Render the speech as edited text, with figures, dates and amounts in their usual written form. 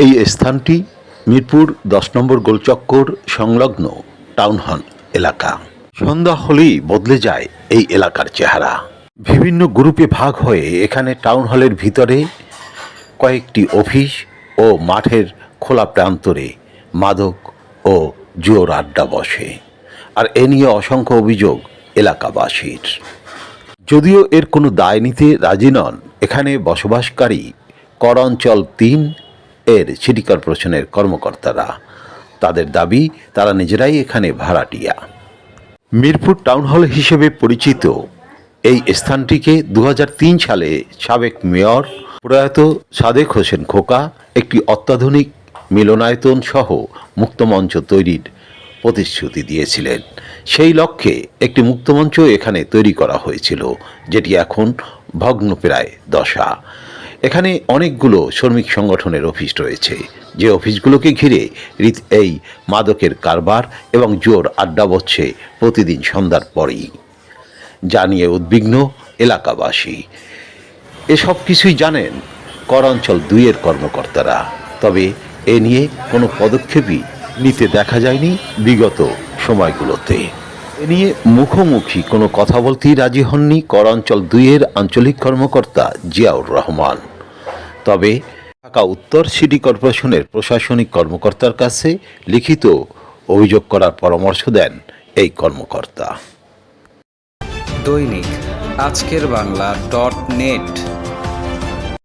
এই স্থানটি মিরপুর 10 নম্বর গোলচক্কর সংলগ্ন টাউন হল এলাকা। সন্ধ্যা হলেই বদলে যায় এই এলাকার চেহারা। বিভিন্ন গ্রুপে ভাগ হয়ে এখানে টাউন হলের ভিতরে কয়েকটি অফিস ও মাঠের খোলা প্রান্তরে মাদক ও জুয়োর আড্ডা বসে, আর এ নিয়ে অসংখ্য অভিযোগ এলাকাবাসীর। যদিও এর কোনো দায় নিতে রাজি নন এখানে বসবাসকারী কর অঞ্চল 3 এর সিটি কর্পোরেশনের কর্মকর্তারা। তাদের দাবি তারা নিজেরাই এখানে ভাড়াটিয়া। মিরপুর টাউন হল হিসেবে পরিচিত এই স্থানটিকে 2003 সালে সাবেক মেয়র প্রয়াত সাদেক হোসেন খোকা একটি অত্যাধুনিক মিলনায়তন সহ মুক্তমঞ্চ তৈরির প্রতিশ্রুতি দিয়েছিলেন। সেই লক্ষ্যে একটি মুক্তমঞ্চ এখানে তৈরি করা হয়েছিল, যেটি এখন ভগ্নপ্রায় দশা। এখানে অনেকগুলো শ্রমিক সংগঠনের অফিস রয়েছে, যে অফিসগুলোকে ঘিরে এই মাদকের কারবার এবং জোর আড্ডা বসছে প্রতিদিন সন্ধ্যার পরেই, যা নিয়ে উদ্বিগ্ন এলাকাবাসী। এসব কিছুই জানেন কর অঞ্চল 2 এর কর্মকর্তারা, তবে এ নিয়ে কোনো পদক্ষেপই নিতে দেখা যায়নি বিগত সময়গুলোতে। এ নিয়ে মুখোমুখি কোনো কথা বলতেই রাজি হননি কর অঞ্চল 2 এর আঞ্চলিক কর্মকর্তা জিয়াউর রহমান। তবে ঢাকা উত্তর সিটি কর্পোরেশনের প্রশাসনিক কর্মকর্তার কাছে লিখিত অভিযোগ করার পরামর্শ দেন এই কর্মকর্তা। দৈনিক আজকের বাংলা .net